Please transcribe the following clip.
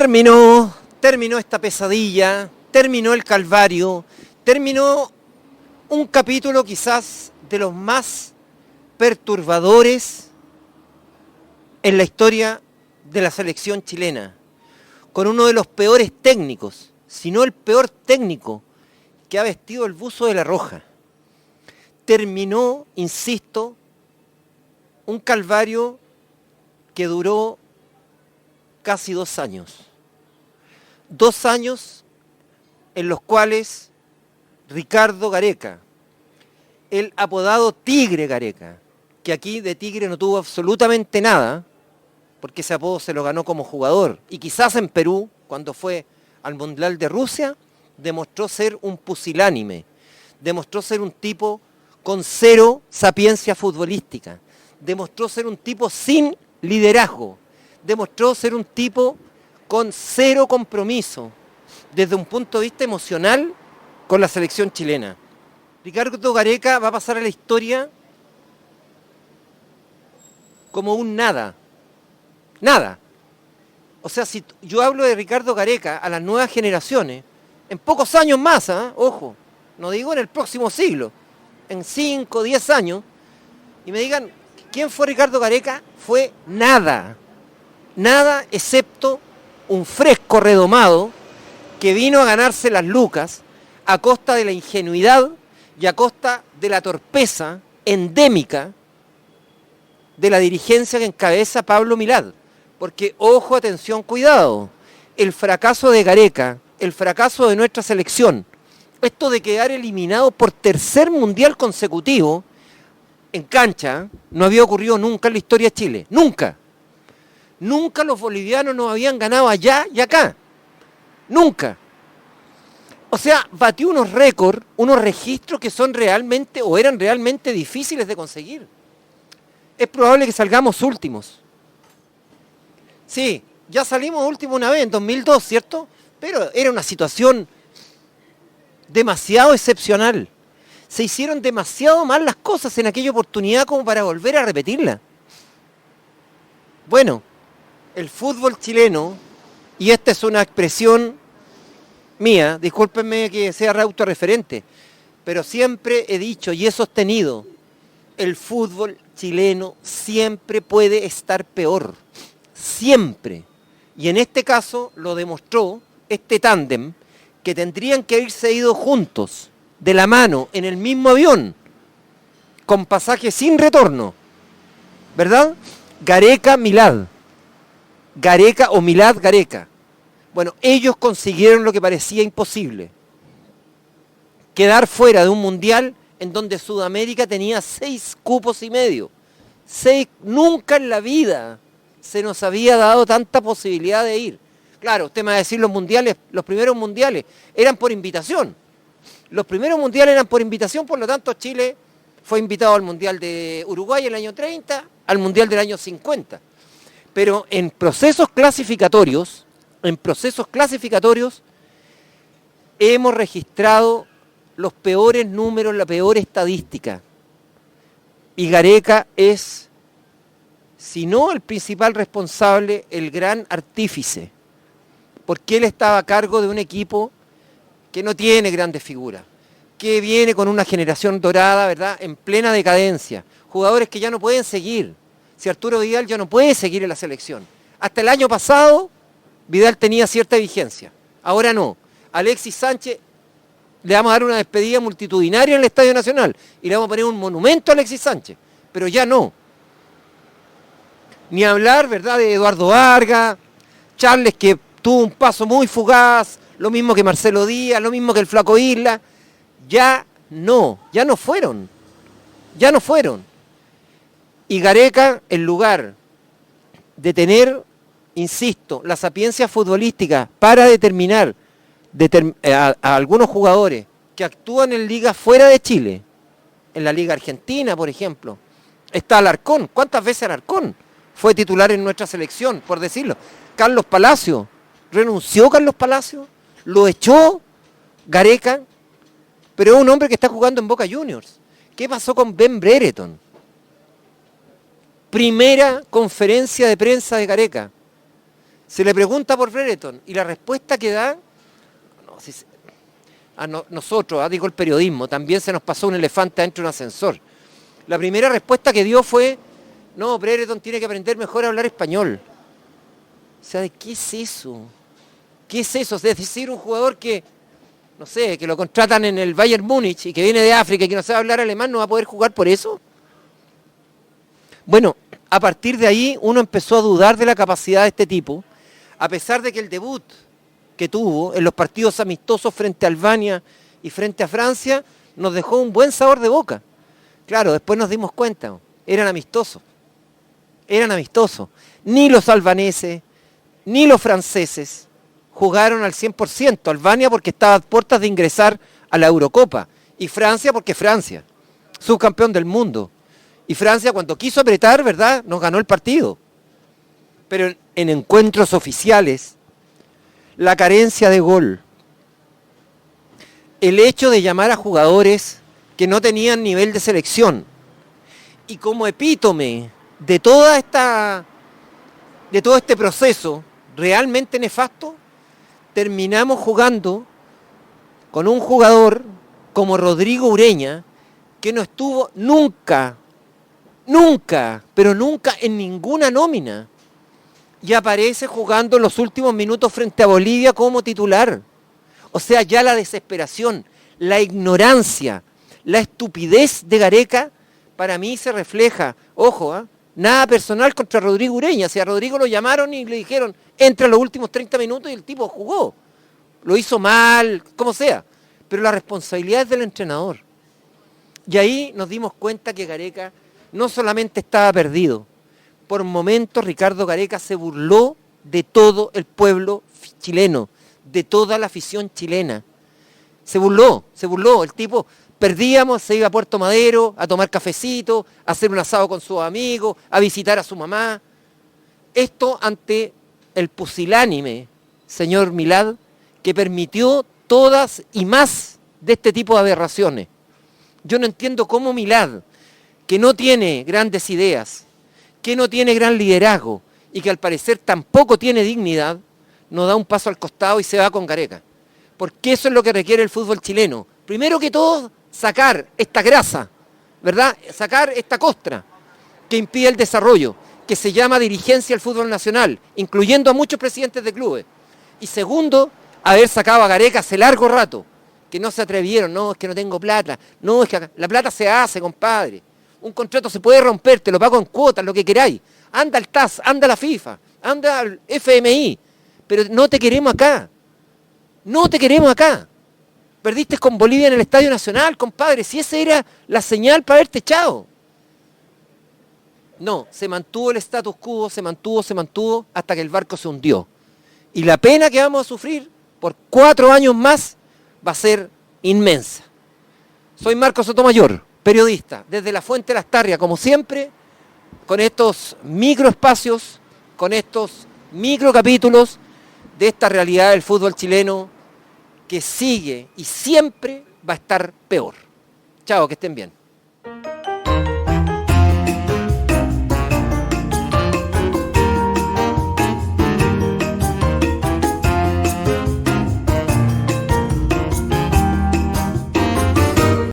Terminó esta pesadilla, terminó el calvario, terminó un capítulo quizás de los más perturbadores en la historia de la selección chilena, con uno de los peores técnicos, si no el peor técnico que ha vestido el buzo de la Roja. Terminó, insisto, un calvario que duró casi 2 años. 2 años en los cuales Ricardo Gareca, el apodado Tigre Gareca, que aquí de Tigre no tuvo absolutamente nada, porque ese apodo se lo ganó como jugador, y quizás en Perú, cuando fue al Mundial de Rusia, demostró ser un pusilánime, demostró ser un tipo con cero sapiencia futbolística, demostró ser un tipo sin liderazgo, demostró ser un tipo con cero compromiso desde un punto de vista emocional con la selección chilena. Ricardo Gareca va a pasar a la historia como un nada. Nada. O sea, si yo hablo de Ricardo Gareca a las nuevas generaciones, en pocos años más, ojo, no digo en el próximo siglo, en 5, 10 años, y me digan, ¿quién fue Ricardo Gareca? Fue nada. Nada excepto un fresco redomado que vino a ganarse las lucas a costa de la ingenuidad y a costa de la torpeza endémica de la dirigencia que encabeza Pablo Milad. Porque, ojo, atención, cuidado, el fracaso de Gareca, el fracaso de nuestra selección, esto de quedar eliminado por tercer mundial consecutivo en cancha, no había ocurrido nunca en la historia de Chile, nunca. Nunca los bolivianos nos habían ganado allá y acá. Nunca. O sea, batió unos récords, unos registros que son realmente o eran realmente difíciles de conseguir. Es probable que salgamos últimos. Sí, ya salimos últimos una vez, en 2002, ¿cierto? Pero era una situación demasiado excepcional. Se hicieron demasiado mal las cosas en aquella oportunidad como para volver a repetirla. Bueno, el fútbol chileno, y esta es una expresión mía, discúlpenme que sea autorreferente, pero siempre he dicho y he sostenido, el fútbol chileno siempre puede estar peor, siempre. Y en este caso lo demostró este tándem, que tendrían que haberse ido juntos, de la mano, en el mismo avión, con pasaje sin retorno, ¿verdad? Gareca-Milad. Gareca o Milad-Gareca. Bueno, ellos consiguieron lo que parecía imposible. Quedar fuera de un mundial en donde Sudamérica tenía 6 cupos y medio. 6, nunca en la vida se nos había dado tanta posibilidad de ir. Claro, usted me va a decir los mundiales, los primeros mundiales eran por invitación. Los primeros mundiales eran por invitación, por lo tanto Chile fue invitado al Mundial de Uruguay en el año 30, al Mundial del año 50. Pero en procesos clasificatorios hemos registrado los peores números, la peor estadística. Y Gareca es, si no el principal responsable, el gran artífice. Porque él estaba a cargo de un equipo que no tiene grandes figuras, que viene con una generación dorada, ¿verdad?, en plena decadencia. Jugadores que ya no pueden seguir. Si Arturo Vidal ya no puede seguir en la selección. Hasta el año pasado, Vidal tenía cierta vigencia. Ahora no. Alexis Sánchez, le vamos a dar una despedida multitudinaria en el Estadio Nacional y le vamos a poner un monumento a Alexis Sánchez. Pero ya no. Ni hablar, ¿verdad?, de Eduardo Vargas, Charles, que tuvo un paso muy fugaz, lo mismo que Marcelo Díaz, lo mismo que el Flaco Isla. Ya no fueron. Y Gareca, en lugar de tener, insisto, la sapiencia futbolística para determinar a algunos jugadores que actúan en ligas fuera de Chile, en la Liga Argentina, por ejemplo, está Alarcón. ¿Cuántas veces Alarcón fue titular en nuestra selección, por decirlo? Carlos Palacio, renunció Carlos Palacio, lo echó Gareca, pero es un hombre que está jugando en Boca Juniors. ¿Qué pasó con Ben Brereton? Primera conferencia de prensa de Gareca. Se le pregunta por Brereton y la respuesta que da, no, nosotros, digo el periodismo, también se nos pasó un elefante dentro de un ascensor. La primera respuesta que dio fue, no, Brereton tiene que aprender mejor a hablar español. O sea, ¿de qué es eso? ¿Qué es eso? Es decir, un jugador que, no sé, que lo contratan en el Bayern Múnich y que viene de África y que no sabe hablar alemán, ¿no va a poder jugar por eso? Bueno, a partir de ahí uno empezó a dudar de la capacidad de este tipo, a pesar de que el debut que tuvo en los partidos amistosos frente a Albania y frente a Francia nos dejó un buen sabor de boca. Claro, después nos dimos cuenta, eran amistosos. Ni los albaneses, ni los franceses jugaron al 100%. Albania porque estaba a puertas de ingresar a la Eurocopa. Y Francia porque Francia, subcampeón del mundo. Y Francia cuando quiso apretar, ¿verdad?, nos ganó el partido. Pero en encuentros oficiales, la carencia de gol, el hecho de llamar a jugadores que no tenían nivel de selección, y como epítome de todo este proceso realmente nefasto, terminamos jugando con un jugador como Rodrigo Ureña, que no estuvo nunca, pero nunca en ninguna nómina, y aparece jugando en los últimos minutos frente a Bolivia como titular. O sea, ya la desesperación, la ignorancia, la estupidez de Gareca, para mí se refleja, ojo, nada personal contra Rodrigo Ureña. Si a Rodrigo lo llamaron y le dijeron, entra los últimos 30 minutos y el tipo jugó. Lo hizo mal, como sea. Pero la responsabilidad es del entrenador. Y ahí nos dimos cuenta que Gareca no solamente estaba perdido. Por momentos Ricardo Gareca se burló de todo el pueblo chileno, de toda la afición chilena. Se burló. El tipo, perdíamos, se iba a Puerto Madero a tomar cafecito, a hacer un asado con sus amigos, a visitar a su mamá. Esto ante el pusilánime señor Milad, que permitió todas y más de este tipo de aberraciones. Yo no entiendo cómo Milad, que no tiene grandes ideas, que no tiene gran liderazgo y que al parecer tampoco tiene dignidad, no da un paso al costado y se va con Gareca. Porque eso es lo que requiere el fútbol chileno. Primero que todo, sacar esta grasa, ¿verdad? Sacar esta costra que impide el desarrollo, que se llama dirigencia del fútbol nacional, incluyendo a muchos presidentes de clubes. Y segundo, haber sacado a Gareca hace largo rato, que no se atrevieron, no, es que no tengo plata, no, es que la plata se hace, compadre. Un contrato se puede romper, te lo pago en cuotas, lo que queráis. Anda al TAS, anda a la FIFA, anda al FMI, pero no te queremos acá. No te queremos acá. Perdiste con Bolivia en el Estadio Nacional, compadre, si esa era la señal para haberte echado. No, se mantuvo el status quo, se mantuvo hasta que el barco se hundió. Y la pena que vamos a sufrir por 4 años más va a ser inmensa. Soy Marcos Sotomayor, periodista, desde la Fuente Lastarria, como siempre, con estos microespacios, con estos microcapítulos de esta realidad del fútbol chileno que sigue y siempre va a estar peor. Chao, que estén bien.